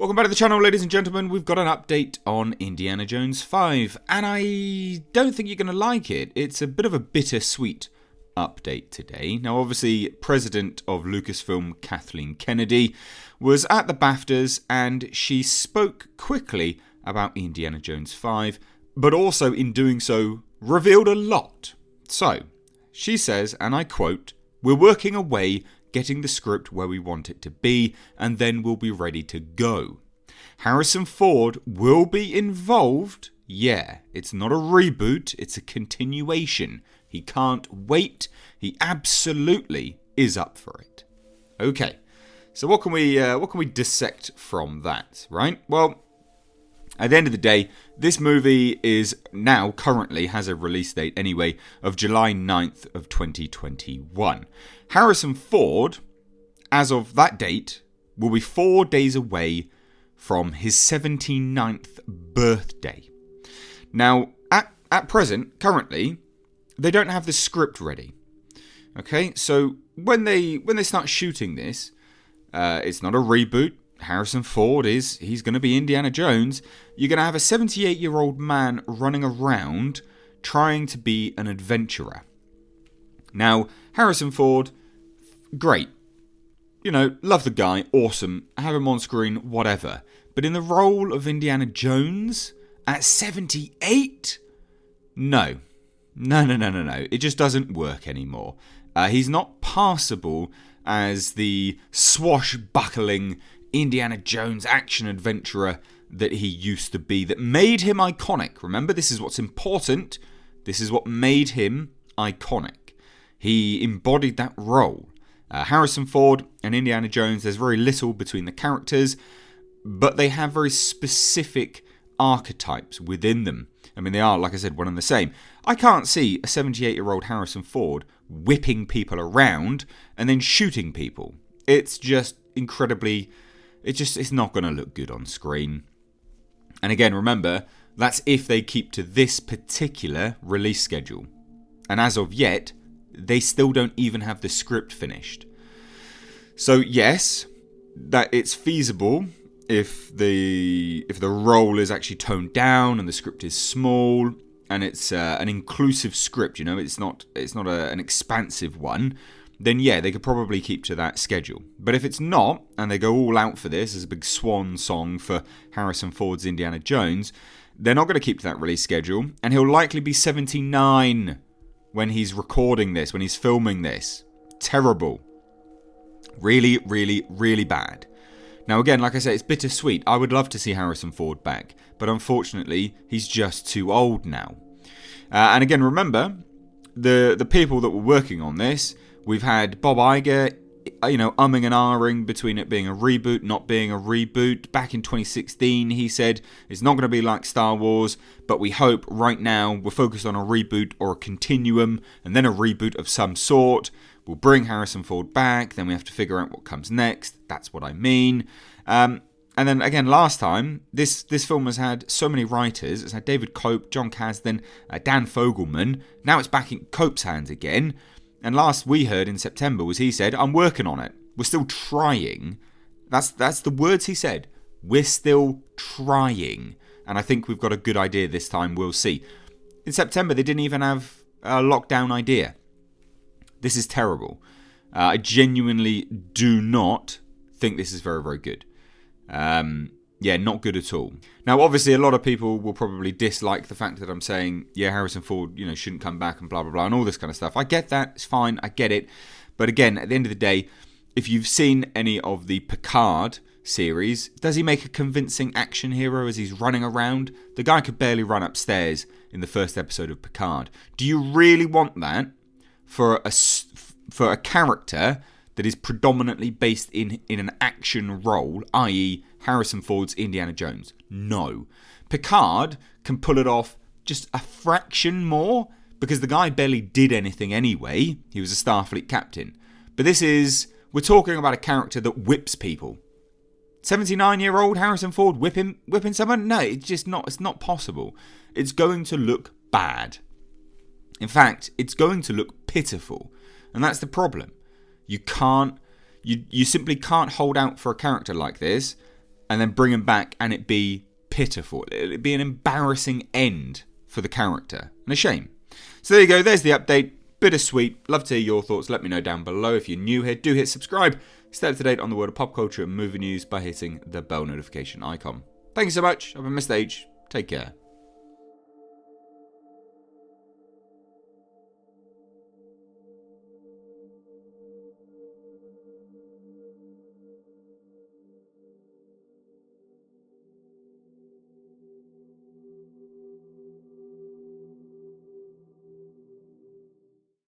Welcome back to the channel, ladies and gentlemen. We've got an update on Indiana Jones 5, and I don't think you're going to like it. It's a bit of a bittersweet update today. Now, obviously, President of Lucasfilm, Kathleen Kennedy, was at the BAFTAs, and she spoke quickly about Indiana Jones 5, but also, in doing so, revealed a lot. So, she says, and I quote, "We're working away, getting the script where we want it to be, and then we'll be ready to go. Harrison Ford will be involved. Yeah, it's not a reboot, it's a continuation. He can't wait. He absolutely is up for it." Okay, so what can we dissect from that, right? Well, at the end of the day, this movie is now currently has a release date anyway of July 9th of 2021. Harrison Ford, as of that date, will be 4 days away from his 79th birthday. Now, at present, currently, they don't have the script ready. Okay, so when they start shooting this, it's not a reboot. Harrison Ford he's going to be Indiana Jones. You're going to have a 78-year-old man running around trying to be an adventurer. Now, Harrison Ford, great. You know, love the guy, awesome, have him on screen, whatever. But in the role of Indiana Jones at 78? No. No. It just doesn't work anymore. He's not passable as the swashbuckling Indiana Jones action adventurer that he used to be, that made him iconic. Remember, this is what's important. This is what made him iconic. He embodied that role. Harrison Ford and Indiana Jones, there's very little between the characters, but they have very specific archetypes within them. I mean, they are, like I said, one and the same. I can't see a 78-year-old Harrison Ford whipping people around and then shooting people. It's just incredibly... It's not going to look good on screen. And again, remember, that's if they keep to this particular release schedule. And as of yet, they still don't even have the script finished. So yes, that it's feasible if the role is actually toned down and the script is small and it's an inclusive script, you know, it's not an expansive one. Then yeah, they could probably keep to that schedule. But if it's not, and they go all out for this as a big swan song for Harrison Ford's Indiana Jones, they're not going to keep to that release schedule, and he'll likely be 79 when he's recording this, when he's filming this. Terrible. Really, really, really bad. Now again, like I said, it's bittersweet. I would love to see Harrison Ford back, but unfortunately, he's just too old now. And again, remember, the people that were working on this, we've had Bob Iger, you know, umming and ahhing between it being a reboot, not being a reboot. Back in 2016, he said, it's not going to be like Star Wars, but we hope right now we're focused on a reboot or a continuum, and then a reboot of some sort. We'll bring Harrison Ford back, then we have to figure out what comes next. That's what I mean. And then again, last time, this film has had so many writers. It's had David Cope, John Kasdan, Dan Fogelman. Now it's back in Cope's hands again. And last we heard in September was he said, I'm working on it. We're still trying. That's the words he said. We're still trying. And I think we've got a good idea this time. We'll see. In September, they didn't even have a lockdown idea. This is terrible. I genuinely do not think this is very, very good. Yeah, not good at all. Now, obviously, a lot of people will probably dislike the fact that I'm saying, yeah, Harrison Ford, you know, shouldn't come back and blah, blah, blah, and all this kind of stuff. I get that. It's fine. I get it. But again, at the end of the day, if you've seen any of the Picard series, does he make a convincing action hero as he's running around? The guy could barely run upstairs in the first episode of Picard. Do you really want that for a character that is predominantly based in an action role, i.e. Harrison Ford's Indiana Jones? No. Picard can pull it off just a fraction more because the guy barely did anything anyway. He was a Starfleet captain. But we're talking about a character that whips people. 79-year-old Harrison Ford whipping someone? No, it's not possible. It's going to look bad. In fact, it's going to look pitiful. And that's the problem. You simply can't hold out for a character like this and then bring him back and it be pitiful. It'd be an embarrassing end for the character, and a shame. So there you go, there's the update. Bittersweet. Love to hear your thoughts. Let me know down below. If you're new here, do hit subscribe. Stay up to date on the world of pop culture and movie news by hitting the bell notification icon. Thank you so much. I've been Mr. H. Take care.